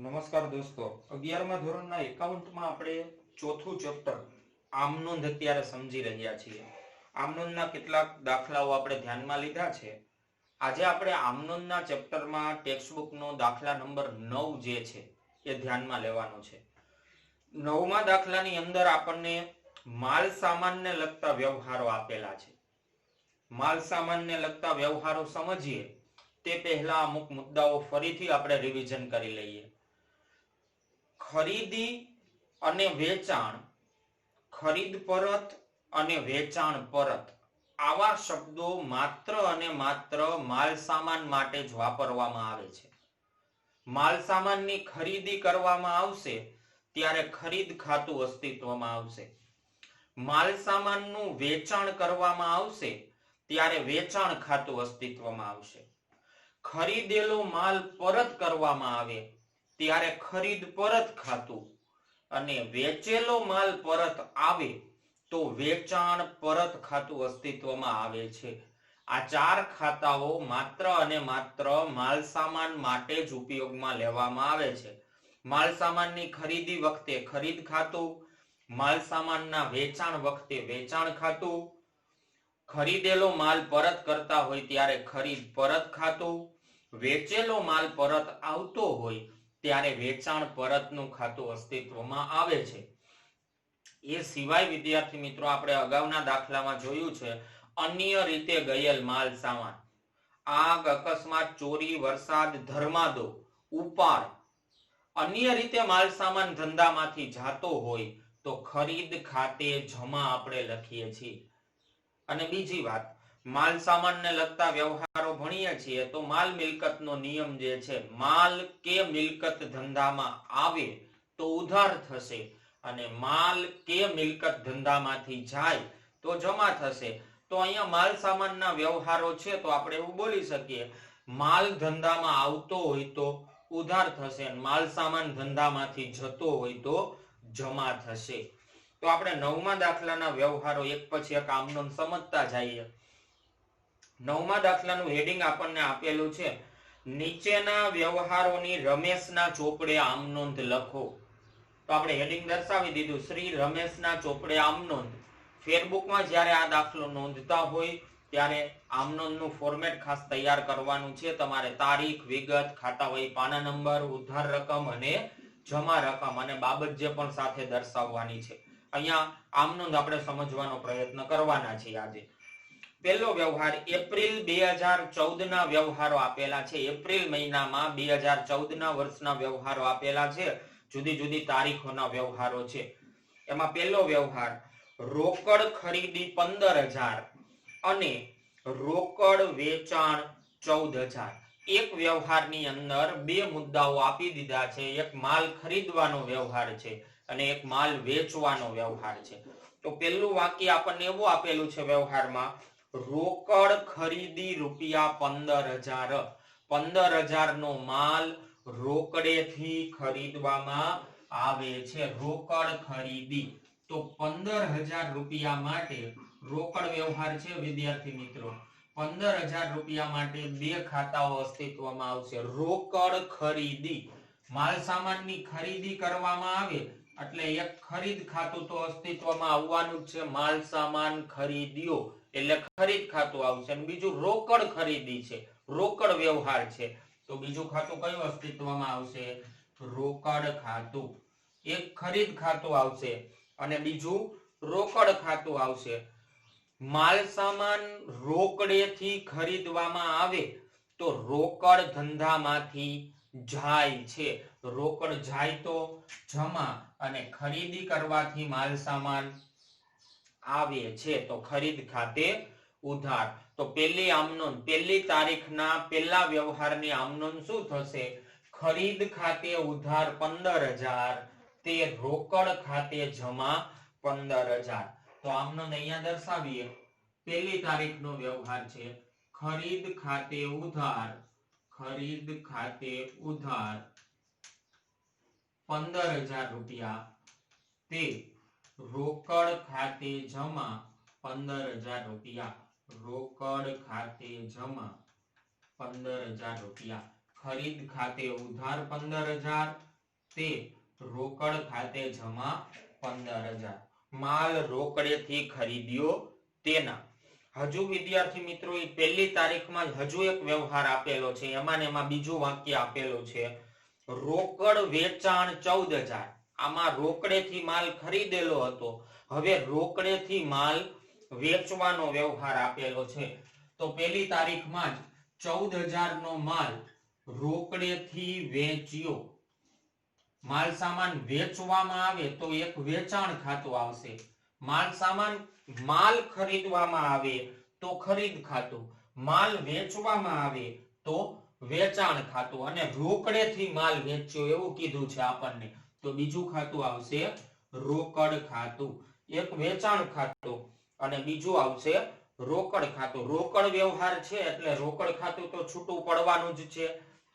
નમસ્કાર દોસ્તો, 11મા ધોરણના એકાઉન્ટમાં આપણે ચોથું ચેપ્ટર આમનોંધ અત્યારે સમજી રહ્યા છીએ. આમનોંધના કેટલાક દાખલાઓ આપણે ધ્યાનમાં લીધા છે. આજે આપણે આમનોંધના ચેપ્ટરમાં ટેક્સ્ટબુકનો દાખલા નંબર 9 જે છે એ ધ્યાનમાં લેવાનો છે. 9મા દાખલાની અંદર આપણને માલ સામાનને લગતા વ્યવહારો આપેલા છે. માલ સામાનને લગતા વ્યવહારો સમજીએ તે પહેલા અમુક મુદ્દાઓ ફરીથી આપણે રિવિઝન કરી લઈએ. ખરીદી અને વેચાણ, ખરીદ પરત અને વેચાણ પરત આવા શબ્દો માત્ર અને માત્ર માલ સામાન માટે જ વાપરવામાં આવે છે. માલ સામાનની ખરીદી કરવામાં આવશે ત્યારે ખરીદ ખાતું અસ્તિત્વમાં આવશે. માલ સામાનનું વેચાણ કરવામાં આવશે ત્યારે વેચાણ ખાતું અસ્તિત્વમાં આવશે. ખરીદેલો માલ પરત કરવામાં આવે ત્યારે ખરીદ પરત ખાતું અને વેચેલો માલ પરત આવે તો વેચાણ પરત ખાતું અસ્તિત્વમાં આવે છે. આ ચાર ખાતાઓ માત્ર અને માત્ર માલ સામાન માટે જ ઉપયોગમાં લેવામાં આવે છે. માલ સામાનની ખરીદી વખતે ખરીદ ખાતું, માલ સામાનના વેચાણ વખતે વેચાણ ખાતું, ખરીદેલો માલ પરત કરતા હોય ત્યારે ખરીદ પરત ખાતું, વેચેલો માલ પરત આવતો હોય ત્યારે વેચાણ પરતનું ખાતું અસ્તિત્વમાં આવે છે. એ સિવાય વિદ્યાર્થી મિત્રો આપણે અગાઉના દાખલામાં જોયું છે અન્ય રીતે ગયેલ માલ સામાન, આગ, અકસ્માત, ચોરી, વરસાદ, ધર્માદો, ઉપાડ, અન્ય રીતે માલ સામાન ધંધામાંથી જાતો હોય તો ખરીદ ખાતે જમા આપણે લખીએ છીએ. અને બીજી વાત, માલ સામાનને લગતા વ્યવહારો ભણીએ છીએ તો માલ મિલકતનો નિયમ જે છે, માલ કે મિલકત ધંધામાં આવે તો ઉધાર થશે અને માલ કે મિલકત ધંધામાંથી જાય તો જમા થશે. તો અહીંયા માલ સામાનના વ્યવહારો છે તો આપણે એવું બોલી શકીએ, માલ ધંધામાં આવતો હોય તો ઉધાર થશે અને માલ સામાન ધંધામાંથી જતો હોય તો જમા થશે. તો આપણે 9મા દાખલાના વ્યવહારો એક પછી એક આમનોંધ સમજતા જઈએ. 9મા દાખલાનું હેડિંગ આપણને આપેલું છે, નીચેના વ્યવહારોની રમેશના ચોપડે આમનોંધ લખો. તો આપણે હેડિંગ દર્શાવી દીધું, શ્રી રમેશના ચોપડે આમનોંધ. ફેરબુકમાં જ્યારે આ દાખલો નોંધતા હોય ત્યારે આમનોંધનું ફોર્મેટ ખાસ તૈયાર કરવાનું છે. તમારે તારીખ, વિગત, ખાતા વહી પાના નંબર, ઉધાર રકમ અને જમા રકમ અને બાબત જે પણ સાથે દર્શાવવાની છે. અહીંયા આમનોંધ આપણે સમજવાનો પ્રયત્ન કરવાના છીએ આજે. પહેલો વ્યવહાર એપ્રિલ 2014 ના વ્યવહારો આપેલા છે. એપ્રિલ મહિનામાં 2014 ના વર્ષના વ્યવહારો આપેલા છે. જુદી જુદી તારીખોના વ્યવહારો છે. એમાં પહેલો વ્યવહાર રોકડ ખરીદી 15,000 અને રોકડ વેચાણ 14,000. એક વ્યવહારની અંદર બે મુદ્દાઓ આપી દીધા છે. એક માલ ખરીદવાનો વ્યવહાર છે અને એક માલ વેચવાનો વ્યવહાર છે. તો પહેલું વાક્ય આપણને એવું આપેલું છે વ્યવહારમાં, રોકડ ખરીદી રૂપિયા 15,000. 15,000 નો માલ રોકડેથી ખરીદવામાં આવે છે. રોકડ ખરીદી. તો 15,000 રૂપિયા માટે રોકડ વ્યવહાર છે વિદ્યાર્થી મિત્રો. 15,000 રૂપિયા માટે બે ખાતાઓ અસ્તિત્વમાં આવશે. રોકડ ખરીદી, માલ સામાનની ખરીદી કરવામાં આવે એટલે એક ખરીદ ખાતું તો અસ્તિત્વમાં આવવાનું જ છે. માલ સામાન ખરીદ્યો એટલે ખરીદ ખાતું આવશે. અને બીજું રોકડ ખરીદી છે, રોકડ વ્યવહાર છે, તો બીજું ખાતું કયું અસ્તિત્વમાં આવશે? રોકડ ખાતું. એક ખરીદ ખાતું આવશે અને બીજું રોકડ ખાતું આવશે. માલ સામાન રોકડેથી ખરીદવામાં આવે તો રોકડ ધંધામાંથી જાય છે. રોકડ જાય તો જમા અને ખરીદી કરવાથી માલ સામાન આવે છે તો ખરીદ ખાતે ઉધાર. તો પહેલી આમનોંધ, પહેલી તારીખના પહેલા વ્યવહારની આમનોંધ શું થશે? ખરીદ ખાતે ઉધાર 15,000, તે રોકડ ખાતે જમા 15,000. તો આમનોંધ અહીંયા દર્શાવીએ. પહેલી તારીખનો વ્યવહાર છે ખરીદ ખાતે ઉધાર, ખરીદ ખાતે ઉધાર 15,000 રૂપિયા, તે રોકડ ખાતે જમા 15,000 રૂપિયા. રોકડ ખાતે જમા 15,000 રૂપિયા. ખરીદ ખાતે ઉધાર 15,000 તે રોકડ ખાતે જમા 15,000. માલ રોકડેથી ખરીદ્યો તેના. હજુ વિદ્યાર્થી મિત્રો એ પહેલી તારીખમાં હજુ એક વ્યવહાર આપેલો છે, એમાં ને એમાં બીજું વાક્ય આપેલું છે રોકડ વેચાણ 14,000. આમાં રોકડેથી માલ ખરીદેલો હતો, હવે રોકડેથી માલ વેચવાનો વ્યવહાર આપેલો છે. તો પહેલી તારીખમાં જ 14,000 નો માલ રોકડેથી વેચ્યો. માલ સામાન વેચવામાં આવે તો એક વેચાણ ખાતું આવશે. માલ ખરીદવામાં આવે તો ખરીદ ખાતું, માલ વેચવામાં આવે તો વેચાણ ખાતું, અને રોકડેથી માલ વેચ્યો એવું કીધું છે આપણને, તો બીજું ખાતું આવશે રોકડ ખાતું. એક વેચાણ ખાતું અને બીજું આવશે રોકડ ખાતું. રોકડ વ્યવહાર છે એટલે રોકડ ખાતું તો છૂટું પડવાનું જ છે.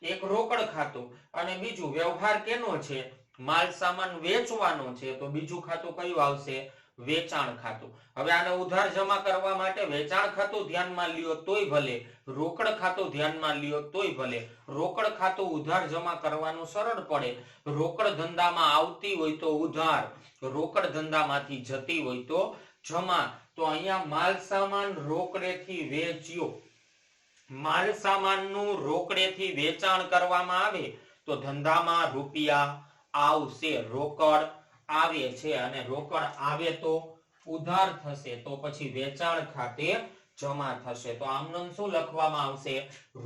એક રોકડ ખાતું અને બીજું વ્યવહાર કેનો છે, માલ સામાન વેચવાનો છે, તો બીજું ખાતું કયું આવશે, વેચાણ ખાતું. હવે આને ઉધાર જમા કરવા માટે વેચાણ ખાતું ધ્યાનમાં લ્યો તોય ભલે, રોકડ ખાતું ધ્યાનમાં લ્યો તોય ભલે. રોકડ ખાતું ઉધાર જમા કરવાનું સરળ પડે. રોકડ ધંધામાં આવતી હોય તો ઉધાર, રોકડ ધંધામાંથી જતી હોય તો જમા. તો અહીંયા માલ સામાન રોકડેથી વેચ્યો. માલ સામાનનું રોકડેથી વેચાણ કરવામાં આવે તો ધંધામાં રૂપિયા આવશે, રોકડ આવે છે, અને રોકડ આવે તો ઉધાર થશે, તો પછી વેચાણ ખાતે જમા થશે. તો આમનો શું લખવામાં આવશે,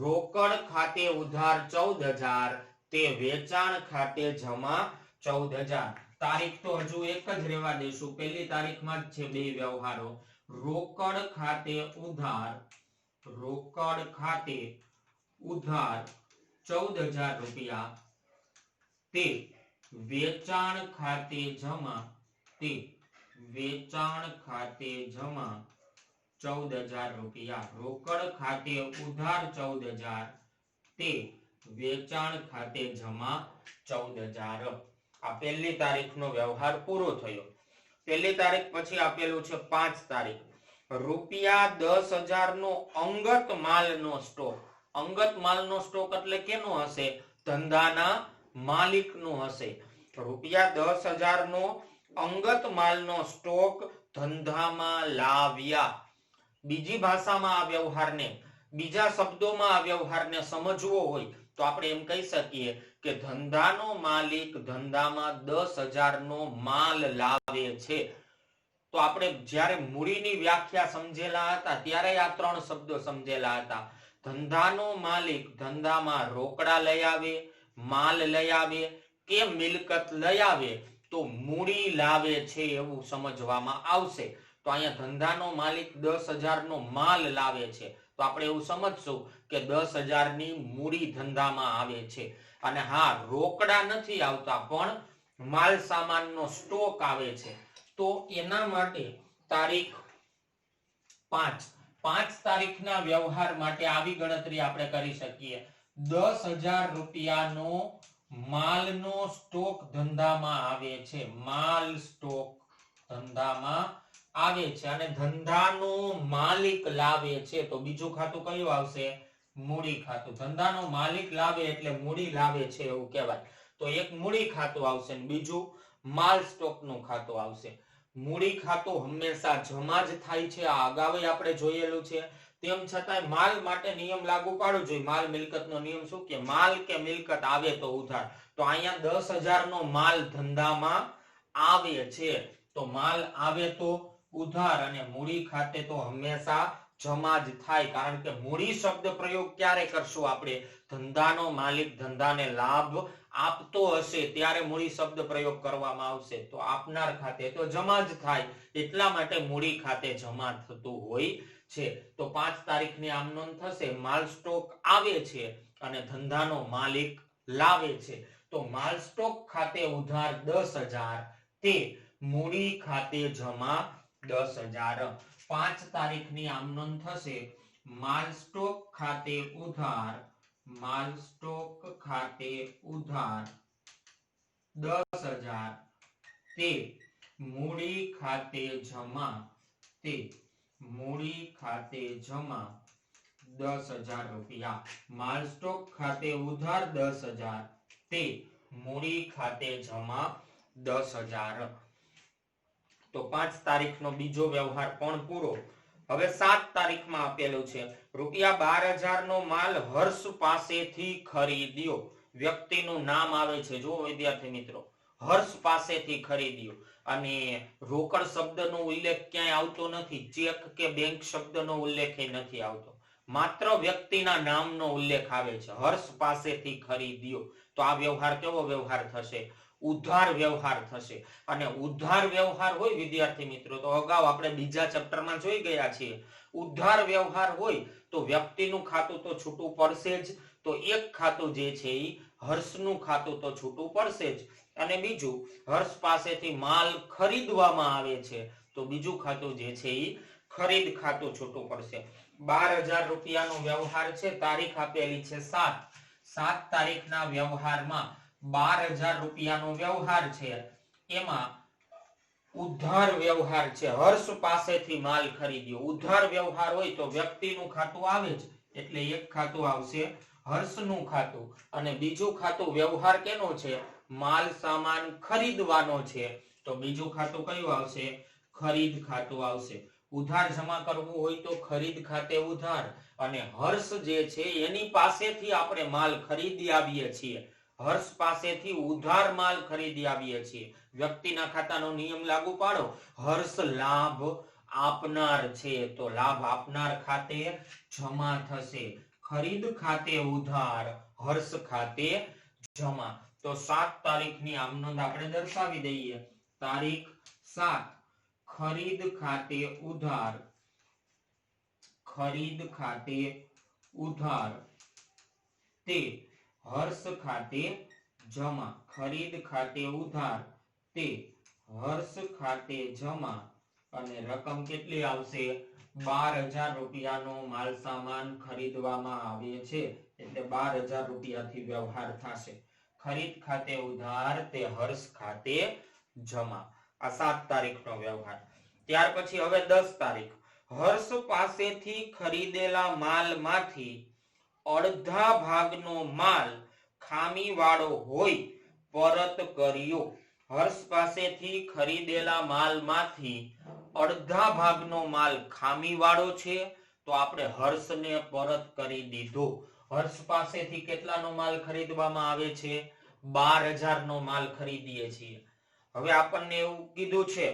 રોકડ ખાતે ઉધાર 14,000, તે વેચાણ ખાતે જમા 14,000. તારીખ તો હજુ એક જ રહેવા દેશું, પહેલી તારીખમાં જ છે બે વ્યવહારો. રોકડ ખાતે ઉધાર, રોકડ ખાતે ઉધાર 14,000 રૂપિયા, તે વેચાણ ખાતે જમા, તે વેચાણ ખાતે જમા 14,000 રૂપિયા. રોકડ ખાતે ઉધાર 14,000, તે વેચાણ ખાતે જમા 14,000. આ પહેલી તારીખનો વ્યવહાર પૂરો થયો. પહેલી તારીખ પછી આપેલું છે 5 તારીખ. રૂપિયા 10,000 નો અંગત માલનો સ્ટોક. અંગત માલનો સ્ટોક એટલે કેનો હશે, ધંધાના માલિકનો હશે. રૂપિયા 10,000 નો અંગત માલનો સ્ટોક ધંધામાં લાવ્યા. બીજી ભાષામાં આ વ્યવહારને, બીજા શબ્દોમાં આ વ્યવહારને સમજવો હોય તો આપણે એમ કહી શકીએ કે ધંધાનો માલિક ધંધામાં 10,000 નો માલ લાવે છે. તો આપણે જ્યારે મૂડીની વ્યાખ્યા સમજેલા હતા ત્યારે આ 3 શબ્દો સમજેલા હતા. ધંધાનો માલિક ધંધામાં રોકડા લઈ આવે, માલ લઈ આવે કે મિલકત લઈ આવે તો મૂડી લાવે છે એવું સમજવામાં આવશે. તો અહીંયા ધંધાનો માલિક 10,000 નો માલ લાવે છે, તો આપણે એવું સમજશું કે 10,000 ની મૂડી ધંધામાં આવે છે. અને હા, રોકડા નથી આવતા પણ માલ સામાનનો સ્ટોક આવે છે. તો એના માટે તારીખ 5 તારીખના વ્યવહાર માટે આવી ગણતરી આપણે કરી શકીએ. 10,000 રૂપિયાનો માલનો સ્ટોક ધંધામાં આવે છે, માલ સ્ટોક ધંધામાં આવે છે, અને ધંધાનો માલિક લાવે છે, તો બીજું ખાતું કયું આવશે, મૂડી ખાતું. ધંધાનો માલિક લાવે એટલે મૂડી લાવે છે એવું કહેવાય. તો એક મૂડી ખાતું આવશે અને બીજું માલ સ્ટોકનું ખાતું આવશે. મૂડી ખાતું હંમેશા જમા જ થાય છે, આ અગાઉ આપણે જોયેલું છે. તેમ છતાંય માલ માટે નિયમ લાગુ પાડવો જોઈએ. માલ મિલકતનો નિયમ શું કે માલ કે મિલકત આવે તો ઉધાર. તો અહીંયા 10,000 નો માલ ધંધામાં આવે છે, તો માલ આવે તો ઉધાર, અને મૂડી ખાતે તો હંમેશા જમા જ થાય. કારણ કે મૂડી શબ્દ પ્રયોગ ક્યારે કરશું આપણે, ધંધાનો માલિક ધંધાને લાભ આપતો હશે ત્યારે મૂડી શબ્દ પ્રયોગ કરવામાં આવશે. તો આપનાર ખાતે તો જમા જ થાય, એટલા માટે મૂડી ખાતે જમા થતું હોય છે. તો 5 તારીખની આમ નોંધ થશે, માલ સ્ટોક આવે છે અને ધંધાનો માલિક લાવે છે. તો માલ સ્ટોક ખાતે ઉધાર 10,000, તે મૂડી ખાતે જમા 10,000. 5 તારીખની આમ નોંધ થશે, માલ સ્ટોક ખાતે ઉધાર, માલ સ્ટોક ખાતે ઉધાર 10,000, તે મૂડી ખાતે જમા, તે મૂડી ખાતે જમા 10,000 રૂપિયા. માલ સ્ટોક ખાતે ઉધાર 10,000, તે મૂડી ખાતે જમા 10,000. તો 5 તારીખનો બીજો વ્યવહાર પણ પૂરો. હવે 7 તારીખમાં આપેલું છે ₹12,000 નો માલ હર્ષ પાસેથી ખરીદ્યો. વ્યક્તિનું નામ આવે છે, જો વિદ્યાર્થી મિત્રો, હર્ષ પાસેથી ખરીદ્યો. અને રોકડ શબ્દનો ઉલ્લેખ ક્યાંય આવતો નથી, ચેક કે બેંક શબ્દનો ઉલ્લેખ નથી આવતો, માત્ર વ્યક્તિના નામનો ઉલ્લેખ આવે છે. હર્ષ પાસેથી ખરીદ્યો. તો આ વ્યવહાર કેવો વ્યવહાર થશે? ઉધાર વ્યવહાર થશે. અને ઉધાર વ્યવહાર હોય વિદ્યાર્થી મિત્રો, તો અગાઉ આપણે બીજા ચેપ્ટરમાં જોઈ ગયા છીએ, ઉધાર વ્યવહાર હોય તો વ્યક્તિનું ખાતું તો છૂટું પડશે જ. તો એક ખાતું જે છે એ હર્ષનું ખાતું તો છૂટું પડશે જ. અને બીજું, હર્ષ પાસેથી માલ ખરીદવામાં આવે છે તો બીજું ખાતું જે છે એ ખરીદ ખાતું છૂટું પડશે. 12,000 રૂપિયાનો વ્યવહાર છે. તારીખ આપેલી છે 7. 7 તારીખના વ્યવહારમાં 12,000 રૂપિયાનો વ્યવહાર છે. એમાં ઉધાર વ્યવહાર છે. હર્ષ પાસેથી માલ ખરીદ્યો. ઉધાર વ્યવહાર હોય તો વ્યક્તિનું ખાતું આવે જ, એટલે એક ખાતું આવશે હર્ષનું ખાતું, અને બીજું ખાતું વ્યવહાર કેનો છે? માલ સામાન ખરીદવાનો છે, તો બીજું ખાતું કયું આવશે? ખરીદ ખાતું આવશે. ઉધાર જમા કરવું હોય તો ખરીદ ખાતે ઉધાર, અને હર્ષ જે છે એની પાસેથી આપણે માલ ખરીદી આવીએ છીએ. હર્ષ પાસેથી ઉધાર માલ ખરીદી આવીએ છીએ. વ્યક્તિના ખાતાનો નિયમ લાગુ પાડો. હર્ષ લાભ આપનાર છે, તો લાભ આપનાર ખાતે જમા થશે. ખરીદ ખાતે ઉધાર, હર્ષ ખાતે જમા. તો 7 તારીખની આમનોંધ આપણે દર્શાવી દઈએ. તારીખ 7, ખરીદ ખાતે ઉધાર, ખરીદ ખાતે ઉધાર તે હર્ષ ખાતે જમા. ખરીદ ખાતે ઉધાર તે હર્ષ ખાતે જમા. અને રકમ કેટલી આવશે? 12,000 રૂપિયાનો માલ સામાન ખરીદવામાં આવે છે, એટલે 12,000 રૂપિયાથી વ્યવહાર થશે. ખરીદ ખાતે ઉધાર તે હર્ષ ખાતે જમા. આ 7 તારીખનો વ્યવહાર. ત્યાર પછી હવે 10 તારીખ. હર્ષ પાસેથી ખરીદેલા માલમાંથી અડધા ભાગનો માલ ખામીવાળો હોય પરત કર્યો. હર્ષ પાસેથી ખરીદેલા માલમાંથી અડધા ભાગનો માલ ખામીવાળો છે, તો આપણે હર્ષને પરત કરી દીધો. હર્ષ પાસેથી કેટલાનો માલ ખરીદવામાં આવે છે? 12,000 નો માલ ખરીદીએ છીએ. હવે આપણને એવું કીધું છે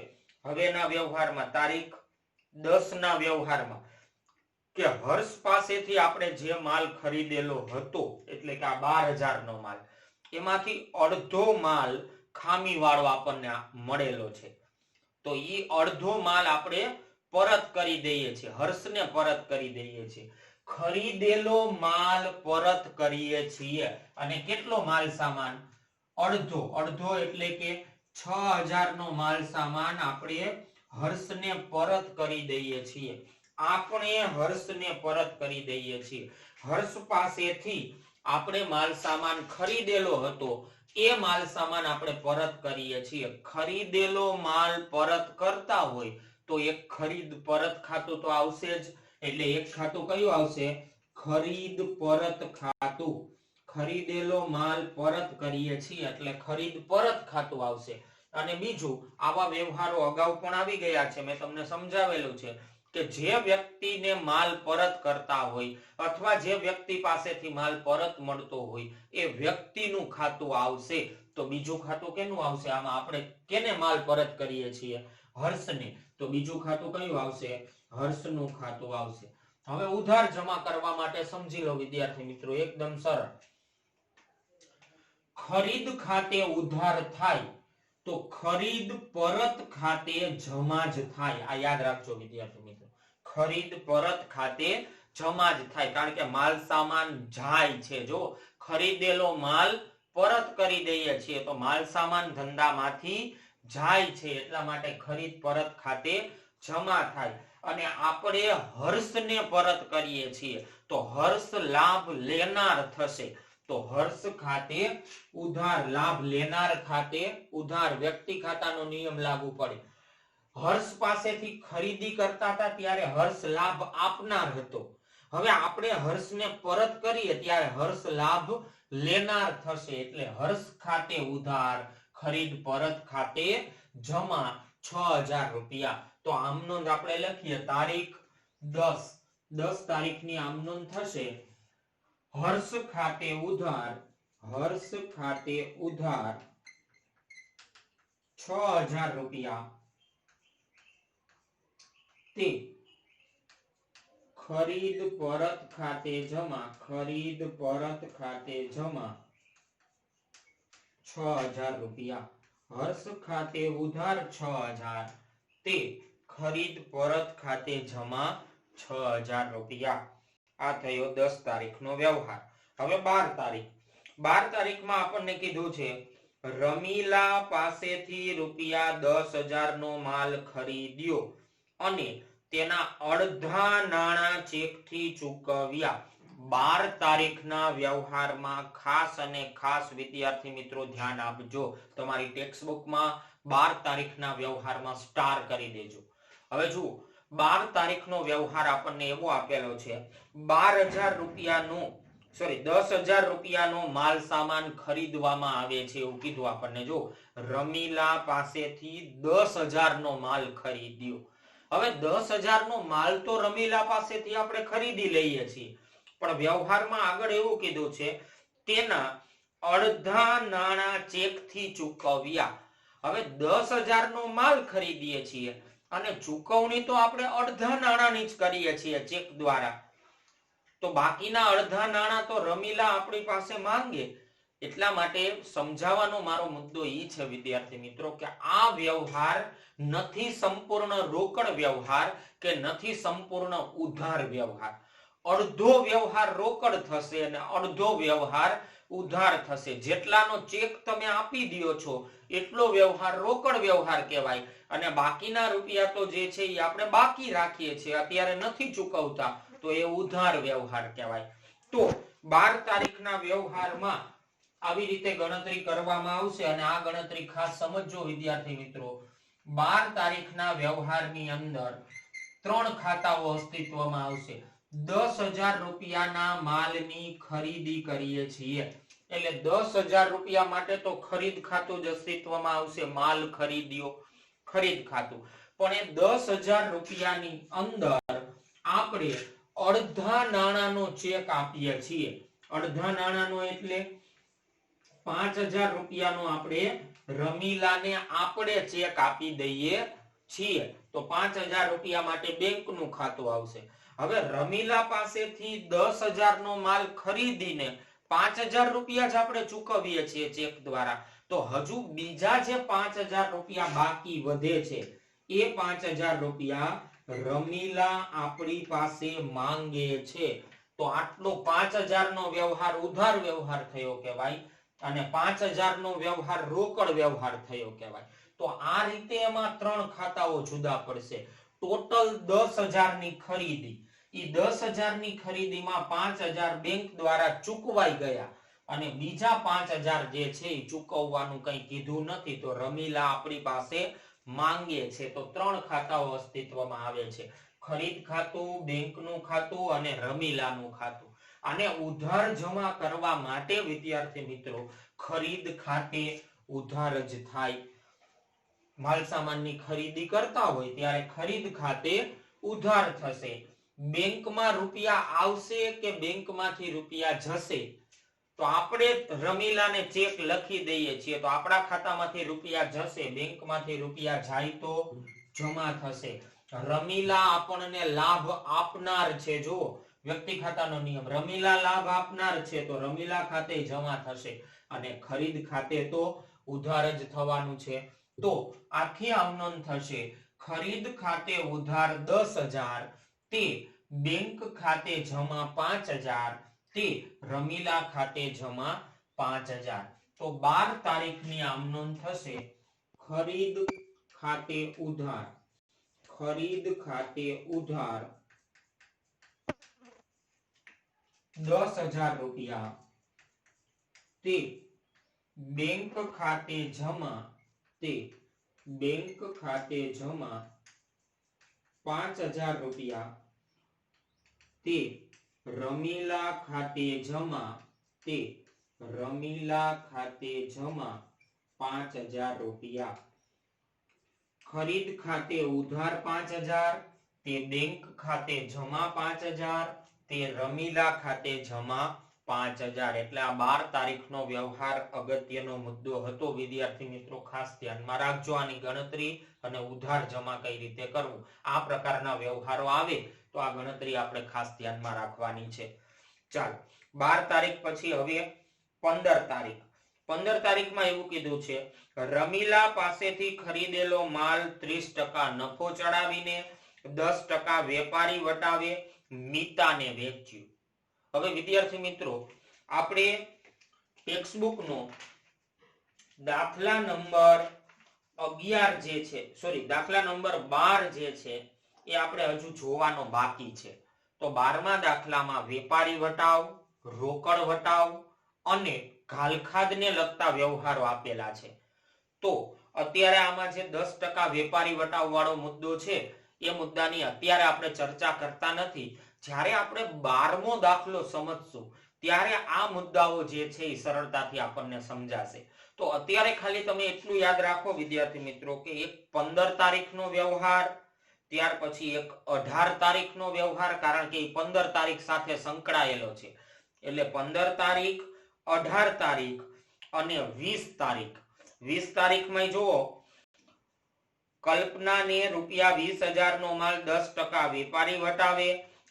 હવેના વ્યવહારમાં, તારીખ 10 ના વ્યવહારમાં, કે હર્ષ પાસેથી આપણે જે માલ ખરીદેલો હતો, એટલે કે આ 12,000 નો માલ, એમાંથી અડધો માલ ખામીવાળો આપણને મળેલો છે. તો એ અડધો માલ આપણે પરત કરી દઈએ છીએ, હર્ષને પરત કરી દઈએ છીએ. ખરીદેલો માલ પરત કરીએ છીએ. અને કેટલો માલ સામાન? અડધો. અડધો એટલે કે 6,000 નો માલ સામાન આપણે હર્ષને પરત કરી દઈએ છીએ. આપણે હર્ષને પરત કરી દઈએ છીએ. હર્ષ પાસેથી આપણે માલ સામાન ખરીદેલો હતો, એ માલ સામાન આપણે પરત કરીએ છીએ. ખરીદેલો માલ પરત કરતા હોય તો એક ખરીદ પરત ખાતું તો આવશે જ, એટલે એક ખાતું કયું આવશે? ખરીદ પરત ખાતું. ખરીદેલો માલ પરત કરીએ છીએ એટલે ખરીદ પરત ખાતું આવશે. અને બીજું, આવા વ્યવહારો અગાઉ પણ આવી ગયા છે, મેં તમને સમજાવેલું છે કે જે વ્યક્તિને માલ પરત કરતા હોય અથવા જે વ્યક્તિ પાસેથી માલ પરત મળતો હોય એ વ્યક્તિનું ખાતું આવશે. તો બીજું ખાતું કેનું આવશે? આમાં આપણે કેને માલ પરત કરીએ છીએ? હર્ષને. તો બીજું ખાતું કયું આવશે? હર્ષનું ખાતું આવશે. હવે ઉધાર જમા કરવા માટે સમજી લો વિદ્યાર્થી મિત્રો, એકદમ સરળ. ખરીદ ખાતે ઉધાર થાય તો ખરીદ પરત ખાતે જમા જ થાય. આ યાદ રાખજો વિદ્યાર્થી મિત્રો, ખરીદ પરત ખાતે જમા જ થાય, કારણ કે માલ સામાન જાય છે. જો ખરીદેલો માલ પરત કરી દઈએ છીએ તો માલ સામાન ધંધામાંથી જાય છે, એટલા માટે ખરીદ પરત ખાતે જમા થાય. અને આપણે હર્ષને પરત કરીએ છીએ તો હર્ષ લાભ લેનાર થશે. તો હર્ષ ખાતે ઉધાર, લાભ લેનાર ખાતે ઉધાર. વ્યક્તિ ખાતાનો નિયમ લાગુ પડે. હર્ષ પાસેથી ખરીદી કરતા હતા ત્યારે હર્ષ લાભ આપનાર હતો. હવે આપણે હર્ષને પરત કરીએ ત્યારે હર્ષ લાભ લેનાર થશે એટલે હર્ષ ખાતે ઉધાર, ખરીદ પરત ખાતે જમા 6000 રૂપિયા. તો આમ નોંધ આપણે લખીએ તારીખ 10 તારીખની આમ નોંધ થશે હર્ષ ખાતે ઉધાર, હર્ષ ખાતે ઉધાર 6000 રૂપિયા તે ખરીદ પરત ખાતે જમા, ખરીદ પરત ખાતે જમા 6000 રૂપિયા. હર્ષ ખાતે ઉધાર 6000 તે ખરીદ પરત ખાતે જમા 6000 રૂપિયા. આ થયો 10 તારીખનો વ્યવહાર. હવે 12 તારીખ. 12 તારીખમાં આપણને કીધું છે રમીલા પાસેથી રૂપિયા 10,000 નો માલ ખરીદ્યો અને તેના અડધા નાણાં ચેકથી ચૂકવ્યા. 12 તારીખના વ્યવહારમાં ખાસ અને ખાસ વિદ્યાર્થી મિત્રો ધ્યાન આપજો. તમારી ટેક્સ્ટ બુકમાં 12 તારીખના વ્યવહારમાં સ્ટાર કરી દેજો. હવે જુઓ 12 તારીખનો વ્યવહાર આપણને એવો આપેલો છે 12,000 રૂપિયાનો 10,000 રૂપિયાનો માલ સામાન ખરીદવામાં આવે છે એવું કીધું આપણને. જો રમીલા પાસેથી 10,000 નો માલ ખરીદ્યો. હવે 10,000 નો માલ તો રમીલા પાસેથી આપણે ખરીદી લઈએ છીએ, પણ વ્યવહારમાં આગળ એવું કીધું છે તેના અડધા નાણાં ચેકથી ચૂકવ્યા. હવે 10,000 નો માલ ખરીદીએ છીએ અને ચૂકવણી તો આપણે અડધા નાણાંની જ કરીએ છીએ ચેક દ્વારા, તો બાકીના અડધા નાણાં તો રમીલા આપણી પાસે માંગે. એટલા માટે સમજાવવાનો મારો મુદ્દો એ છે વિદ્યાર્થી મિત્રો કે આ વ્યવહાર નથી સંપૂર્ણ રોકડ વ્યવહાર કે નથી સંપૂર્ણ ઉધાર વ્યવહાર. અડધો વ્યવહાર રોકડ થશે અને અડધો વ્યવહાર ઉધાર થશે. જેટલાનો ચેક તમે આપી દો છો એટલો વ્યવહાર રોકડ વ્યવહાર કહેવાય અને બાકીના રૂપિયા તો જે છે એ આપણે બાકી રાખીએ છીએ, અત્યારે નથી ચૂકવતા, તો એ ઉધાર વ્યવહાર કહેવાય. તો 12 તારીખના વ્યવહારમાં આવી રીતે ગણતરી કરવામાં આવશે અને આ ગણતરી ખાસ સમજજો વિદ્યાર્થી મિત્રો. 12 તારીખના વ્યવહારની અંદર 3 ખાતાઓ અસ્તિત્વમાં આવશે. 10,000 રૂપિયાના માલની ખરીદી કરીએ છીએ એટલે 10,000 રૂપિયા માટે તો ખરીદ ખાતું જ અસ્તિત્વમાં આવશે, માલ ખરીદ્યો ખરીદ ખાતું. પણ એ 10,000 રૂપિયાની અંદર આપણે અડધા નાણાંનો ચેક આપીએ છીએ. અડધા નાણાંનો એટલે 5,000 રૂપિયાનો આપણે રમીલાને આપણે ચેક આપી દઈએ છીએ. તો 5,000 રૂપિયા માટે બેંકનું ખાતું આવશે. હવે રમીલા પાસેથી 10,000 નો માલ ખરીદીને 5,000 રૂપિયા જ આપણે ચૂકવીએ છીએ ચેક દ્વારા, તો હજુ બીજા જે 5,000 રૂપિયા બાકી વધે છે એ 5,000 રૂપિયા રમીલા આપણી પાસે માંગે છે. તો આટલો 5,000 નો વ્યવહાર ઉધાર વ્યવહાર થયો કહેવાય અને 5,000 નો વ્યવહાર રોકડ વ્યવહાર થયો કહેવાય. તો આ રીતે એમાં 3 ખાતાઓ જુદા પડશે. ટોટલ 10,000 ની ખરીદી, એ 10,000 ની ખરીદીમાં 5,000 બેંક દ્વારા ચૂકવાઈ ગયા અને બીજા 5,000 જે છે એ ચૂકવવાનું કંઈ કીધું નથી, તો રમીલા આપણી પાસે માંગે છે. તો 3 ખાતાઓ અસ્તિત્વમાં આવે છે, ખરીદ ખાતું, બેંકનું ખાતું અને રમીલાનું ખાતું. આને ઉધાર જમા કરવા માટે વિદ્યાર્થી મિત્રો ખરીદ ખાતે ઉધાર જ થાય. માલ સામાનની ખરીદી કરતા હોય ત્યારે ખરીદ ખાતે ઉધાર થશે. બેંકમાં રૂપિયા આવશે કે બેંકમાંથી રૂપિયા જશે, તો આપણે રમીલાને ચેક લખી દઈએ છીએ તો આપણા ખાતામાંથી રૂપિયા જશે, બેંકમાંથી રૂપિયા જાય તો જમા થશે. રમીલા આપણને લાભ આપનાર છે. જો વ્યક્તિ ખાતાનો નિયમ, રમીલા લાભ આપનાર છે તો રમીલા ખાતે જમા થશે અને ખરીદ ખાતે તો ઉધાર જ થવાનું છે. તો આખી આમનોંધ થશે ખરીદ ખાતે ઉધાર 10,000 તે બેંક ખાતે જમા 5,000 તે રમીલા ખાતે જમા 5,000. તો 12 તારીખની આમનોંધ થશે ખરીદ ખાતે ઉધાર, ખરીદ ખાતે ઉધાર 10,000 રૂપિયા તે બેંક ખાતે જમા, તે બેંક ખાતે જમા 5,000 રૂપિયા તે રમીલા ખાતે જમા, તે રમીલા ખાતે જમા 5000 રૂપિયા. ખરીદ ખાતે ઉધાર 5000, તે બેંક ખાતે જમા 5000, તે રમીલા ખાતે જમા 5000. એટલે આ 12 તારીખનો વ્યવહાર અગત્યનો મુદ્દો હતો વિદ્યાર્થી મિત્રો, ખાસ ધ્યાનમાં રાખજો. આની ગણતરી અને ઉધાર જમા કઈ રીતે કરવું, આ પ્રકારના વ્યવહારો આવે તો આ ગણતરી આપણે ખાસ ધ્યાનમાં રાખવાની છે. ચાલો 12 તારીખ પછી હવે 15 તારીખ. 15 તારીખમાં એવું કીધું છે, રમીલા પાસેથી ખરીદેલો માલ 30% નફો ચડાવીને 10% વેપારી વટાવે મિતાને વેચ્યું. હવે વિદ્યાર્થી મિત્રો, આપણે ટેક્સ્ટબુક નો દાખલા નંબર 11 જે છે, સોરી દાખલા નંબર 12 જે છે એ આપણે હજુ જોવાનો બાકી છે. તો 12મા દાખલામાં વેપારી વટાવ, રોકડ વટાવ અને ઘાલખાદને લગતા વ્યવહારો આપેલા છે. તો અત્યારે આમાં જે 10% વેપારી વટાવ વાળો મુદ્દો છે એ મુદ્દાની અત્યારે આપણે ચર્ચા કરતા નથી. જ્યારે આપણે 12મો દાખલો સમજશું ત્યારે આ મુદ્દાઓ જે છે એ સરળતાથી આપણને સમજાશે. તો અત્યારે ખાલી તમે એટલું યાદ રાખો વિદ્યાર્થી મિત્રો કે એક 15 તારીખનો વ્યવહાર, ત્યાર પછી એક 18 તારીખનો વ્યવહાર, કારણ કે એ 15 તારીખ સાથે સંકળાયેલો છે. એટલે 15 તારીખ, 18 તારીખ અને 20 તારીખ. 20 તારીખમાં જુઓ, કલ્પનાને ₹20,000 નો માલ 10% વેપારી વટાવે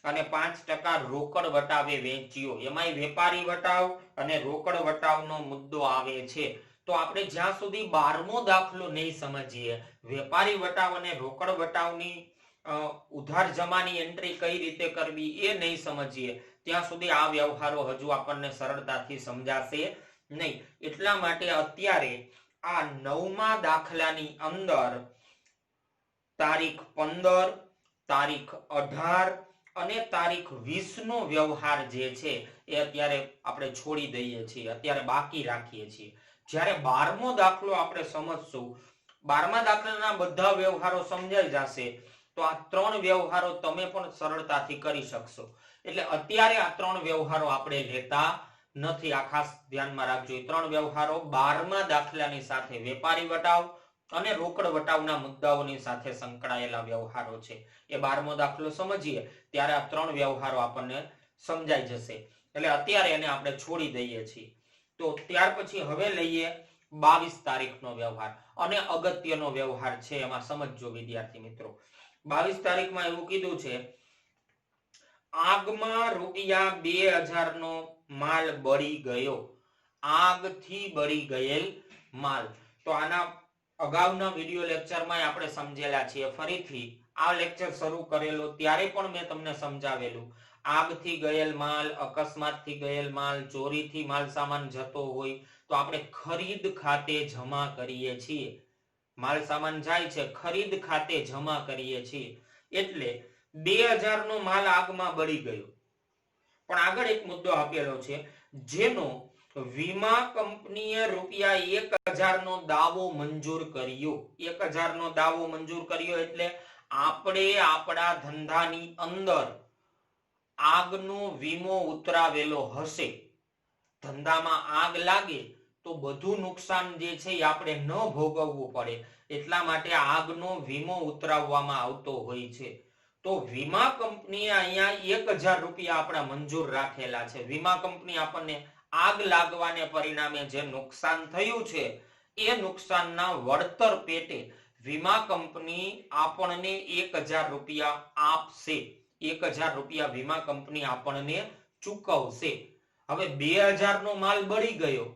અને 5% રોકડ વટાવે વેચ્યો. એમાંય વેપારી વટાવ અને રોકડ વટાવનો મુદ્દો આવે છે. તો આપણે જ્યાં સુધી 12મો દાખલો નહીં સમજીએ, વેપારી વટાવ અને રોકડ વટાવની ઉધાર જમાની એન્ટ્રી કઈ રીતે કરવી એ નહીં સમજીએ, ત્યાં સુધી આ વ્યવહારો હજુ આપણને સરળતાથી સમજાશે નહીં. એટલા માટે અત્યારે આ 9મા દાખલાની અંદર તારીખ 15, તારીખ 18 અને તારીખ 20 નો વ્યવહાર જે છે એ અત્યારે આપણે છોડી દઈએ છીએ, અત્યારે બાકી રાખીએ છીએ. જ્યારે 12મો દાખલો આપણે સમજશું, 12મા દાખલાના બધા વ્યવહારો સમજાઈ જશે તો આ 3 વ્યવહારો તમે પણ સરળતાથી કરી શકશો. એટલે અત્યારે આ 3 વ્યવહારો આપણે લેતા નથી, આ ખાસ ધ્યાનમાં રાખજો. 3 વ્યવહારો 12મા દાખલાની સાથે વેપારી વટાવ અને રોકડ વટાવના મુદ્દાઓની સાથે સંકળાયેલા વ્યવહારો છે. એ 12મો દાખલો સમજીએ ત્યારે આ 3 વ્યવહારો આપણને સમજાઈ જશે. એટલે અત્યારે એને આપણે છોડી દઈએ છીએ. તો ત્યાર પછી હવે લઈએ 22 તારીખનો વ્યવહાર, અને અગત્યનો વ્યવહાર છે, એમાં સમજજો વિદ્યાર્થી મિત્રો. 22 તારીખમાં એવું કીધું છે, આગમાં ₹2000 નો માલ બળી ગયો. આગથી બળી ગયેલ માલ. તો આના અગાઉના વિડિયો લેક્ચરમાં આપણે સમજેલા છીએ. ફરીથી આ લેક્ચર શરૂ કરેલો ત્યારે પણ મેં તમને સમજાવેલું, આગથી ગયેલ માલ, અકસ્માતથી ગયેલ માલ, ચોરીથી માલ સામાન જતો હોય તો આપણે ખરીદ ખાતે જમા કરીએ છીએ. માલ સામાન જાય છે, ખરીદ ખાતે જમા કરીએ છીએ. એટલે 2000 નો માલ આગમાં બળી ગયો. પણ આગળ એક મુદ્દો આપેલો છે, જેનો વીમા કંપનીએ ₹1000 નો દાવો મંજૂર કર્યો. 1000 નો દાવો મંજૂર કર્યો એટલે આપણે આપણા ધંધાની અંદર આગનો વીમો ઉતરાવેલો હશે. ધંધામાં આગ લાગે તો બધું નુકસાન જે છે એ આપણે ન ભોગવવું પડે, એટલા માટે આગનો વીમો ઉતરાવવામાં આવતો હોય છે. તો વીમા કંપનીએ અહીંયા ₹1000 આપણા મંજૂર રાખેલા છે. વીમા કંપની આપણને આગ લાગવાને પરિણામે જે નુકસાન થયું છે એ નુકસાનના વળતર પેટે વીમા કંપની આપણને ₹1000 આપશે. ₹1000 વીમા કંપની આપણને ચૂકવશે. હવે 2000 નો માલ બળી ગયો,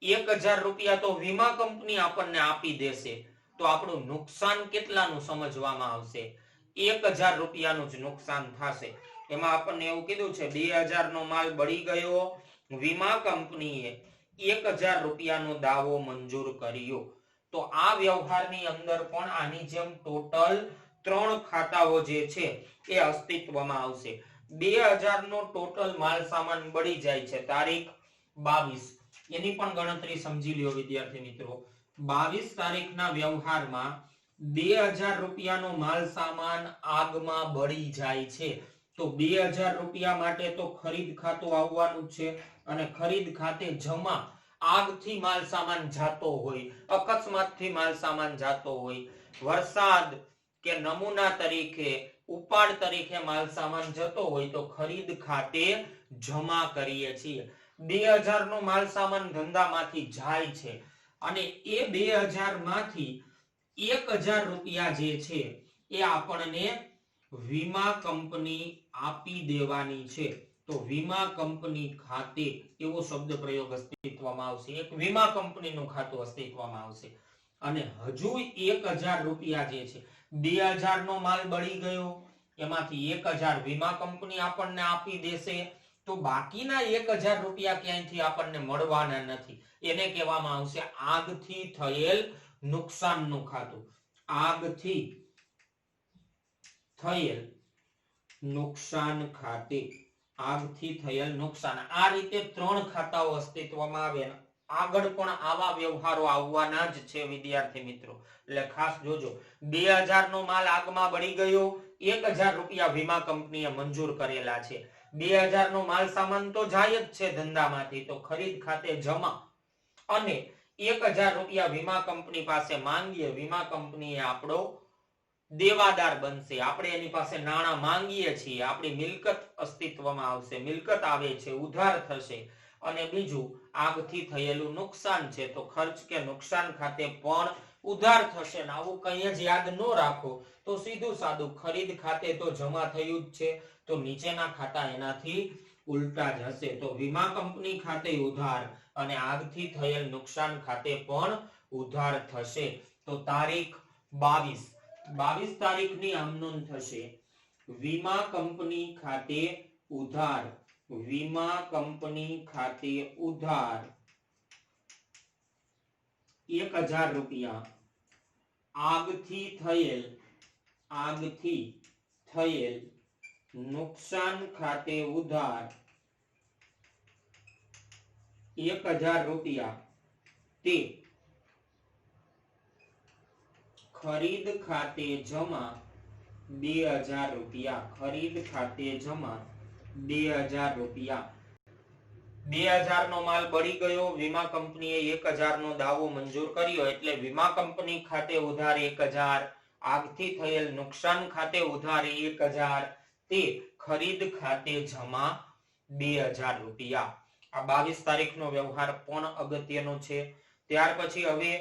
₹1000 તો વીમા કંપની આપણને આપી દેશે. તો આપણું નુકસાન કેટલાનું સમજવામાં આવશે? ₹1000 નું જ નુકસાન થશે. એમાં આપણને એવું કીધું છે 2000 નો માલ બળી ગયો, વીમા કંપનીએ ₹1000 નો દાવો મંજૂર કર્યો. તો આ વ્યવહારની અંદર પણ આની જેમ ટોટલ 3 ખાતાઓ જે છે એ અસ્તિત્વમાં આવશે. 2000 નો ટોટલ માલ સામાન બળી જાય છે તારીખ 22, એની પણ ગણતરી સમજી લ્યો વિદ્યાર્થી મિત્રો. 22 તારીખના વ્યવહારમાં ₹2000 નો માલ સામાન આગમાં બળી જાય છે. તો ₹2000 માટે તો ખરીદ ખાતું આવવાનું છે અને ખરીદ ખાતે જમા આગથી માલ સામાન જાતો હોય, અકસ્માતથી માલ સામાન જાતો હોય, વરસાદ કે નમૂના તરીકે ઉપાડ તરીકે માલ સામાન જતો હોય તો ખરીદ ખાતે જમા કરીએ છીએ. 2000 નો માલ સામાન ધંધામાંથી જાય છે અને એ 2000 માંથી 1000 રૂપિયા જે છે એ આપણને વીમા કંપની આપી દેવાની છે. તો વીમા કંપની ખાતે એવો શબ્દ પ્રયોગ અસ્તિત્વમાં આવશે. એક વીમા કંપનીનું ખાતું અસ્તિત્વમાં આવશે અને હજુ 1000 રૂપિયા જે છે, 2000 નો માલ બળી ગયો એમાંથી 1000 વીમા કંપની આપણને આપી દેશે તો બાકીના 1000 રૂપિયા ક્યાંયથી આપણને મળવાના નથી. એને કહેવામાં આવશે આગથી થયેલ નુકસાનનું ખાતું. આગથી થયેલ નુકસાન ખાતે. આગથી થયેલ નુકસાન. આ રીતે 3 ખાતાઓ અસ્તિત્વમાં આવે. આગળ પણ આવા વ્યવહારો આવવાના જ છે વિદ્યાર્થી મિત્રો, એટલે ખાસ જોજો. 2000 નો માલ આગમાં બળી ગયો, 1000 રૂપિયા વીમા કંપનીએ મંજૂર કરેલા છે. 2000 નો માલ સામાન તો જાય જ છે ધંધામાંથી, તો ખરીદ ખાતે જમા અને 1000 રૂપિયા વીમા કંપની પાસે માંગીએ. વીમા કંપની આપણો દેવાદાર બનશે. આપણે એની પાસે નાણાં માંગીએ છીએ, આપણી મિલકત અસ્તિત્વમાં આવશે, મિલકત આવે છે, ઉધાર થશે. અને બીજું આગથી થયેલું નુકસાન છે તો ખર્ચ કે નુકસાન ખાતે પણ ઉધાર થશે. ને આવું કંઈ જ યાદ ન રાખો તો સીધું સાદું ખરીદ ખાતે તો જમા થયું જ છે, તો નીચેના ખાતા એનાથી ઉલટા જ હશે. તો વીમા કંપની ખાતે ઉધાર અને આગથી થયેલ નુકસાન ખાતે પણ ઉધાર થશે. તો તારીખ 22 તારીખની આમ નોંધ થશે. વીમા કંપની ખાતે ઉધાર. વીમા કંપની ખાતે ઉધાર 1000 રૂપિયા. આગથી થયેલ નુકસાન ખાતે ઉધાર 1000 રૂપિયા. તે ખરીદ ખાતે જમા 2000 રૂપિયા. ખરીદ ખાતે જમા 2000 રૂપિયા. 2000 નો માલ બળી ગયો, વીમા કંપનીએ 1000 નો દાવો મંજૂર કર્યો એટલે વીમા કંપની ખાતે ઉધાર 1000, આગથી થયેલ નુકસાન ખાતે ઉધાર 1000, તે ખરીદ ખાતે જમા 2000 રૂપિયા. આ 22 તારીખનો વ્યવહાર પણ અગત્યનો છે. ત્યાર પછી હવે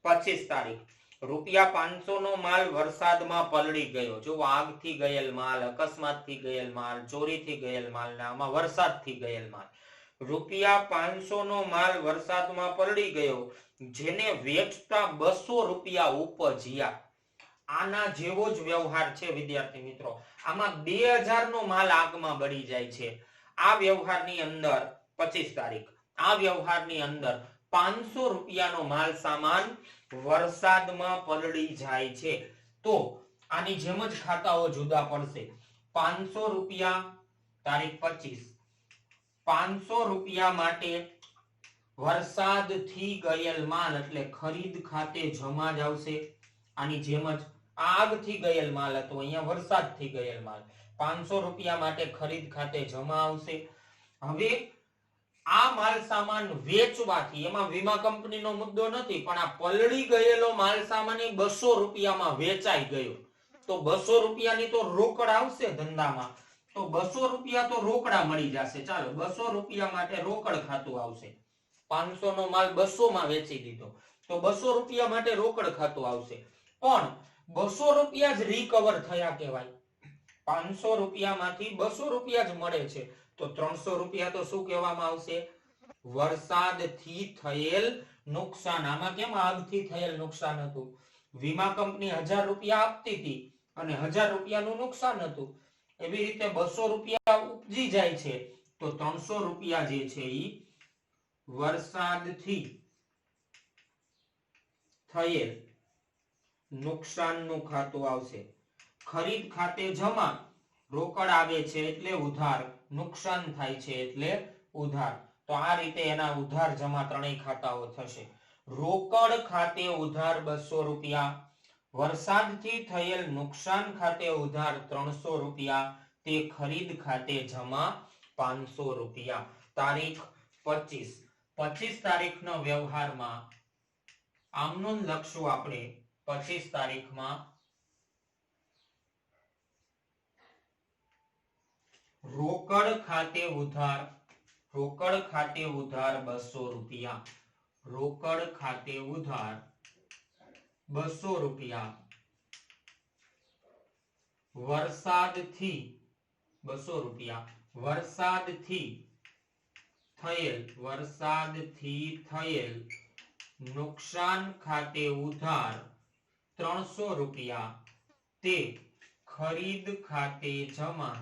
25 તારીખ. રૂપિયા 500 નો માલ વરસાદમાં પલળી ગયો. જો આગથી ગયેલ માલ, અકસ્માતથી ગયેલ માલ, ચોરીથી ગયેલ માલ ને આમાં વરસાદથી ગયેલ માલ. રૂપિયા 500 નો માલ વરસાદમાં પલળી ગયો, જેને વેચતા 200 રૂપિયા ઉપજ્યા. આના જેવો જ વ્યવહાર છે વિદ્યાર્થી મિત્રો. આમાં 2000 નો માલ આગમાં બળી જાય છે. આ વ્યવહારની અંદર 25 તારીખ, આ વ્યવહારની અંદર 500 રૂપિયાનો માલ સામાન વરસાદમાં પલળી જાય છે. તો આની જેમ જ ખાતાઓ જુદા પડશે. 500 રૂપિયા તારીખ 25, 500 રૂપિયા માટે વરસાદથી ગયેલ માલ એટલે ખરીદ ખાતે જમા જ આવશે. આની જેમ જ આગથી ગયેલ માલ હતો, અહીંયા વરસાદથી ગયેલ માલ. 500 રૂપિયા માટે ખરીદ ખાતે જમા આવશે. હવે આ માલ સામાન વેચવાથી, એમાં વીમા કંપનીનો મુદ્દો નથી, પણ આ પલળી ગયેલો માલ સામાન 200 રૂપિયામાં વેચાઈ ગયો તો 200 રૂપિયાની તો રોકડ આવશે ધંધામાં, તો 200 રૂપિયા તો રોકડા મળી જશે. ચાલો 200 રૂપિયા માટે રોકડ ખાતું આવશે. 500 નો માલ 200 માં વેચી દીધો તો 200 રૂપિયા માટે રોકડ ખાતું આવશે. પણ 200 રૂપિયા જ રિકવર થયા કહેવાય. 500 રૂપિયામાંથી 200 રૂપિયા જ મળે છે તો 300 રૂપિયા તો શું કહેવામાં આવશે? વરસાદથી થયેલ નુકસાન. આમાં કેમ આગથી થયેલ નુકસાન હતું? વીમા કંપની 1000 રૂપિયા આપતી હતી અને 1000 રૂપિયાનું નુકસાન હતું. એવી રીતે 200 રૂપિયા ઉપજી જાય છે તો 300 રૂપિયા જે છે એ વરસાદથી થયેલ નુકસાનનું ખાતું આવશે. ખરીદ ખાતે જમા, રોકડ આવે છે એટલે ઉધાર, નુકસાન થાય છે એટલે ઉધાર. તો આ રીતે એના ઉધાર જમા ત્રણેય ખાતાઓ થશે. રોકડ ખાતે ઉધાર 200 રૂપિયા, વરસાદથી થયેલ નુકસાન ખાતે ઉધાર 300 રૂપિયા, તે ખરીદ ખાતે જમા 500 રૂપિયા. તારીખ 25 તારીખનો વ્યવહારમાં આમનું લખશું આપણે 25 તારીખમાં રોકડ ખાતે ઉધાર 200 રૂપિયા, રોકડ ખાતે ઉધાર 200 રૂપિયા, વરસાદથી 200 રૂપિયા, વરસાદથી થયેલ નુકસાન ખાતે ઉધાર 300 રૂપિયા, તે ખરીદ ખાતે જમા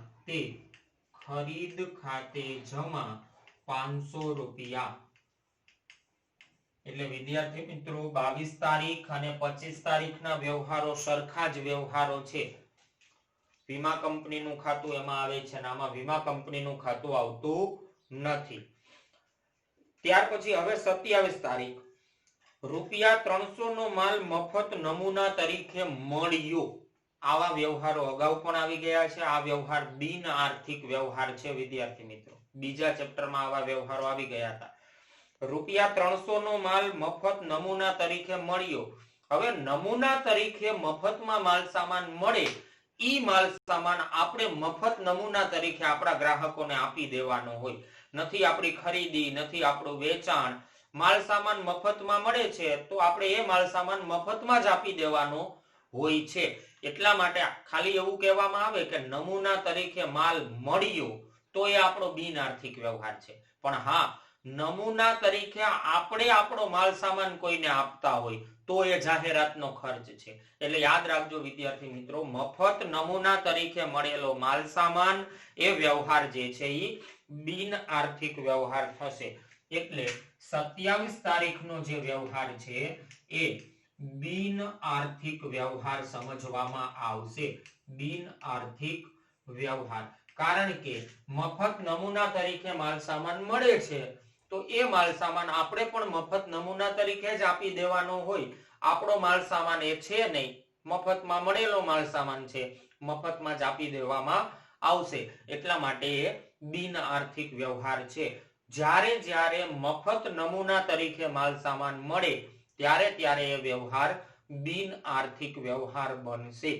500 રૂપિયા. એટલે વિદ્યાર્થી મિત્રો 22 તારીખ અને 25 તારીખના વ્યવહારો સરખા જ વ્યવહારો છે. વીમા કંપનીનું ખાતું એમાં આવે છે અને આમાં વીમા કંપનીનું ખાતું આવતું નથી. ત્યાર પછી હવે 27 તારીખ ₹300 નો માલ મફત નમૂના તરીકે મળ્યો. આવા વ્યવહારો અગાઉ પણ આવી ગયા છે. આ વ્યવહાર બિન આર્થિક વ્યવહાર છે વિદ્યાર્થી મિત્રો. બીજા ચેપ્ટરમાં આવા વ્યવહારો આવી ગયા હતા. ₹300 નો માલ મફત નમૂના તરીકે મળ્યો. હવે નમૂના તરીકે મફતમાં માલ સામાન મળે, ઈ માલ સામાન આપણે મફત નમૂના તરીકે આપણા ગ્રાહકોને આપી દેવાનો હોય. નથી આપણી ખરીદી, નથી આપણું વેચાણ, માલ સામાન મફતમાં મળે છે તો આપણે એ માલ સામાન મફતમાં જ આપી દેવાનો હોય છે. એટલા માટે ખાલી એવું કહેવામાં આવે કે નમૂના તરીકે માલ મળ્યો તો એ આપણો બિન આર્થિક વ્યવહાર છે. પણ હા, નમૂના તરીકે આપણે આપણો માલ સામાન કોઈને આપતા હોય તો એ જાહેરાતનો ખર્ચ છે. એટલે યાદ રાખજો વિદ્યાર્થી મિત્રો, મફત નમૂના તરીકે મળેલો માલ સામાન એ વ્યવહાર જે છે એ બિન આર્થિક વ્યવહાર થશે. એટલે 27 તારીખનો જે વ્યવહાર છે એ બિન આર્થિક વ્યવહાર સમજવામાં આવશે. બિન આર્થિક વ્યવહાર, કારણ કે મફત નમૂના તરીકે માલ સામાન મળે છે તો એ માલ સામાન આપણે પણ મફત નમૂના તરીકે જ આપી દેવાનો હોય. આપણો માલ સામાન એ છે નહીં, મફતમાં મળેલો માલ સામાન છે, મફતમાં જ આપી દેવામાં આવશે. એટલા માટે એ બિન આર્થિક વ્યવહાર છે. જ્યારે મફત નમૂના તરીકે માલ સામાન મળે ત્યારે એ વ્યવહાર બિન આર્થિક વ્યવહાર બનશે.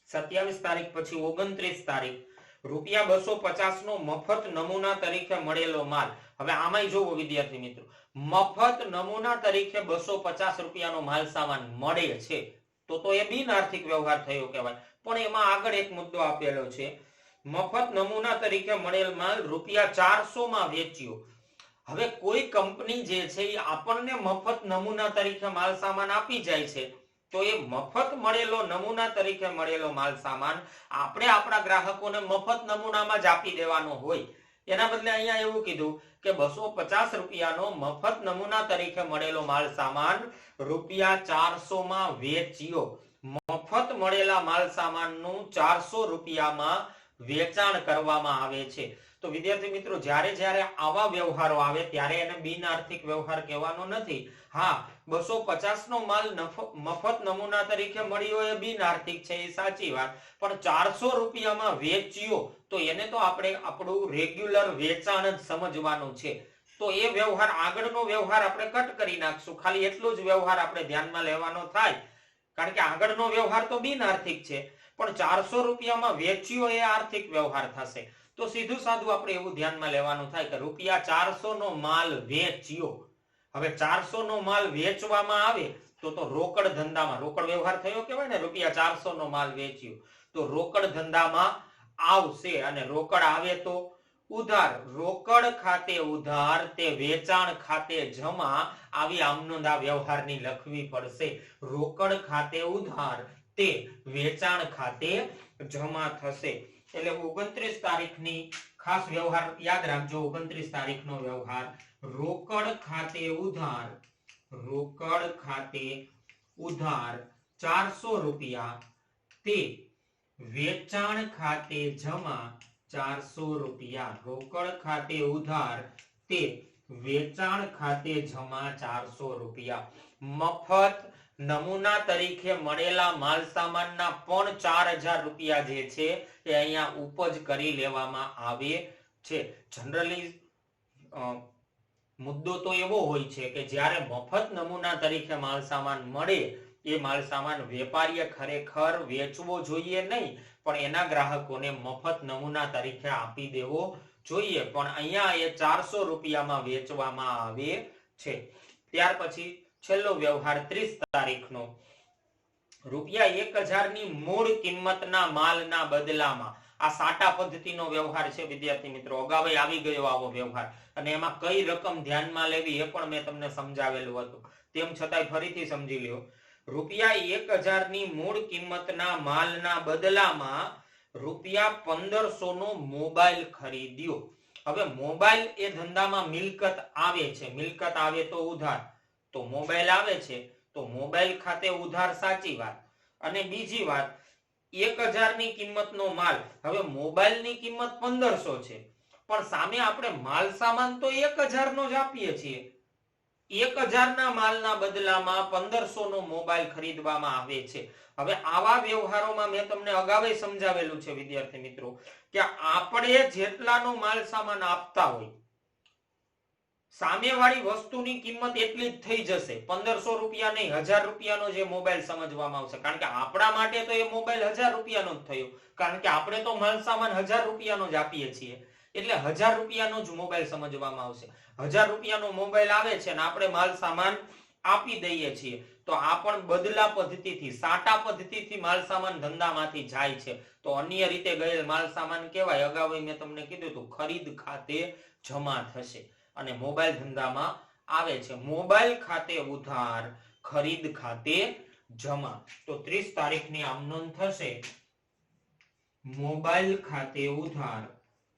27 તારીખ પછી 29 તારીખ ₹250 નો મફત નમૂના તરીકે મળેલો માલ. હવે આમાંય જોવો વિદ્યાર્થી મિત્રો, મફત નમૂના તરીકે 250 રૂપિયાનો માલ સામાન મળે છે તો એ બિન આર્થિક વ્યવહાર થયો કહેવાય. પણ એમાં આગળ એક મુદ્દો આપેલો છે, મફત નમૂના તરીકે મળેલ માલ ₹400 માં વેચ્યો. હવે કોઈ કંપની જે છે એ આપણને મફત નમૂના તરીકે માલ સામાન આપી જાય છે તો એ મફત મળેલો નમૂના તરીકે મળેલો માલ સામાન આપણે આપણા ગ્રાહકોને મફત નમૂનામાં જ આપી દેવાનો હોય. એના બદલે અહીંયા એવું કીધું કે 250 રૂપિયાનો મફત નમૂના તરીકે મળેલો માલ સામાન ₹400 માં વેચ્યો. મફત મળેલા માલ સામાનનું 400 રૂપિયામાં વેચાણ કરવામાં આવે છે. તો વિદ્યાર્થી મિત્રો, જ્યારે આવા વ્યવહારો આવે ત્યારે એને બિન આર્થિક વ્યવહાર કહેવાનો નથી. હા, 250 નો માલ મફત નમૂના તરીકે મળ્યો એ બિન આર્થિક છે, એ સાચી વાત. પણ 400 રૂપિયામાં વેચ્યો તો એને તો આપણે આપણું રેગ્યુલર વેચાણ જ સમજવાનું છે. તો એ વ્યવહાર, આગળનો વ્યવહાર આપણે કટ કરી નાખશું. ખાલી એટલો જ વ્યવહાર આપણે ધ્યાનમાં લેવાનો થાય, કારણ કે આગળનો વ્યવહાર તો બિન આર્થિક છે, પણ 400 રૂપિયામાં વેચ્યો એ આર્થિક વ્યવહાર થશે. તો સીધું સાધું આપણે એવું ધ્યાનમાં લેવાનું થાય કે ₹400 નો માલ વેચ્યો. હવે 400 નો માલ વેચવામાં આવે તો રોકડ ધંધામાં, રોકડ વ્યવહાર થયો કહેવાય ને, ₹400 નો માલ વેચ્યો તો રોકડ ધંધામાં આવશે. અને રોકડ આવે તો ઉધાર, રોકડ ખાતે ઉધાર તે વેચાણ ખાતે જમા. આવી આમનોંધા વ્યવહારની લખવી પડશે. રોકડ ખાતે ઉધાર તે વેચાણ ખાતે જમા થશે. એટલે 29 તારીખની ખાસ વ્યવહાર યાદ રાખજો. 29 તારીખનો વ્યવહાર રોકડ ખાતે ઉધાર, રોકડ ખાતે ઉધાર 400 રૂપિયા તે વેચાણ ખાતે જમા 400 રૂપિયા. રોકડ ખાતે ઉધાર તે વેચાણ ખાતે જમા 400 રૂપિયા. મફત નમૂના તરીકે મળેલા માલ સામાનના પણ 4000 રૂપિયા જે છે એ અહીંયા ઉપજ કરી લેવામાં આવે છે. જનરલી મુદ્દો તો એવો હોય છે કે જ્યારે મફત નમૂના તરીકે માલસામાન મળે એ માલસામાન વેપારીએ ખરેખર વેચવો જોઈએ નહીં, પણ એના ગ્રાહકોને મફત નમૂના તરીકે આપી દેવો જોઈએ. પણ અહીંયા એ 400 રૂપિયામાં વેચવામાં આવે છે. ત્યાર પછી છેલ્લો વ્યવહાર 30 તારીખનો ₹1000 ની મૂળ કિંમતના માલના બદલામાં. આ સાટા પદ્ધતિનો વ્યવહાર છે વિદ્યાર્થી મિત્રો. અગાઉ આવી ગયો આવો વ્યવહાર, અને એમાં કઈ રકમ ધ્યાનમાં લેવી એ પણ મેં તમને સમજાવેલું હતું. તેમ છતાંય ફરીથી સમજી લ્યો. ₹1000 ની મૂળ કિંમતના માલના બદલામાં ₹1500 નો મોબાઈલ ખરીદ્યો. હવે મોબાઈલ એ ધંધામાં મિલકત આવે છે. મિલકત આવે તો ઉધાર, તો મોબાઈલ આવે છે તો મોબાઈલ ખાતે ઉધાર, સાચી વાત. અને બીજી વાત, 1000 ની કિંમતનો માલ. હવે મોબાઈલ ની કિંમત 1500 છે, પણ સામે આપણે માલ સામાન તો 1000 નો જ આપીએ છીએ. 1000 ના માલના બદલામાં 1500 નો મોબાઈલ ખરીદવામાં આવે છે. હવે આવા વ્યવહારોમાં મેં તમને અગાઉ સમજાવેલું છે વિદ્યાર્થી મિત્રો કે આપણે જેટલાનો માલ સામાન આપતા હોય, સામેવાળી વસ્તુની કિંમત એટલી જ થઈ જશે. 1500 રૂપિયા નહીં, 1000 રૂપિયાનો જે મોબાઈલ સમજવામાં આવશે. કારણ કે આપણા માટે તો એ મોબાઈલ 1000 રૂપિયાનો જ થયો, કારણ કે આપણે તો માલ સામાન 1000 રૂપિયાનો જ આપીએ છીએ. એટલે 1000 રૂપિયાનો જ મોબાઈલ સમજવામાં આવશે. 1000 રૂપિયાનો મોબાઈલ આવે છે અને આપણે માલ સામાન આપી દઈએ છીએ, તો આ પણ બદલા પદ્ધતિથી, સાટા પદ્ધતિથી માલ સામાન ધંધામાંથી જાય છે. તો અન્ય રીતે ગયેલ માલ સામાન કહેવાય. અગાઉ મેં તમને કીધું હતું, ખરીદ ખાતે જમા થશે અને મોબાઈલ ધંધામાં આવે છે. મોબાઈલ ખાતે ઉધાર, ખરીદ ખાતે જમા. તો 30 તારીખની આમ નોંધ થશે. મોબાઈલ ખાતે ઉધાર.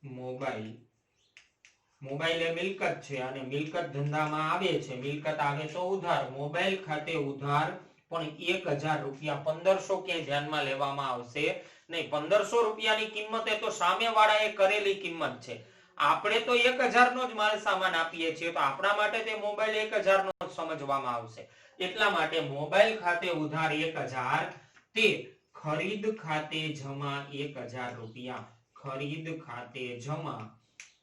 મોબાઈલ એ મિલકત છે અને મિલકત ધંધામાં આવે છે. મિલકત આવે તો ઉધાર. મોબાઈલ ખાતે ઉધાર, પણ 1000 રૂપિયા. 1500 ક્યાંય ધ્યાનમાં લેવામાં આવશે નહીં. 1500 રૂપિયાની કિંમત એ તો સામેવાળાએ કરેલી કિંમત છે. આપણે તો 1000 નો જ માલ સામાન આપીએ છીએ, તો આપણા માટે તે મોબાઈલ 1000 નો જ સમજવામાં આવશે. એટલા માટે મોબાઈલ ખાતે ઉધાર 1000, તે ખરીદ ખાતે જમા 1000 રૂપિયા. ખરીદ ખાતે જમા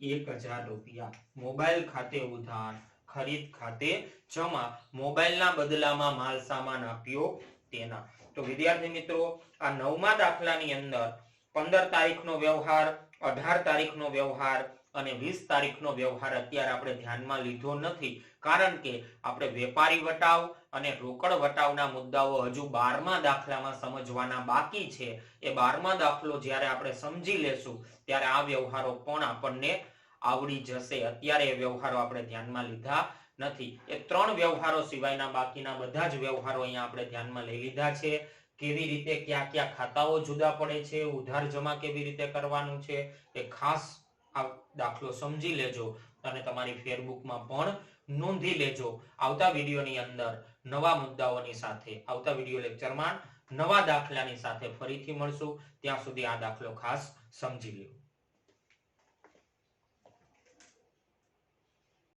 1000 રૂપિયા. મોબાઈલ ખાતે ઉધાર, ખરીદ ખાતે જમા. મોબાઈલના બદલામાં માલ સામાન આપ્યો તેના. તો વિદ્યાર્થી મિત્રો, આ 9મા દાખલાની અંદર 15 તારીખનો વ્યવહાર, 18 તારીખનો વ્યવહાર અને 20 તારીખનો વ્યવહાર અત્યારે આપણે ધ્યાનમાં લીધો નથી, કારણ કે આપણે વેપારી વટાવ અને રોકડ વટાવના મુદ્દાઓ હજુ 12મા દાખલામાં સમજવાના બાકી છે. એ 12મા દાખલો જ્યારે આપણે સમજી લેશું ત્યારે આ વ્યવહારો પણ આપણને આવડી જશે. અત્યારે એ વ્યવહારો આપણે ધ્યાનમાં લીધા નથી. એ 3 વ્યવહારો સિવાયના બાકીના બધા જ વ્યવહારો અહીંયા આપણે ધ્યાનમાં લઈ લીધા છે. કેવી રીતે કયા કયા ખાતાઓ જુદા પડે છે, ઉધાર જમા કેવી રીતે કરવાનું છે, એ ખાસ આ દાખલો સમજી લેજો અને તમારી ફેરબુકમાં પણ નોંધી લેજો. આવતા વિડીયોની અંદર નવા મુદ્દાઓની સાથે, આવતા વિડીયો લેક્ચરમાં નવા દાખલાની સાથે ફરીથી મળશું. ત્યાં સુધી આ દાખલો ખાસ સમજી લો.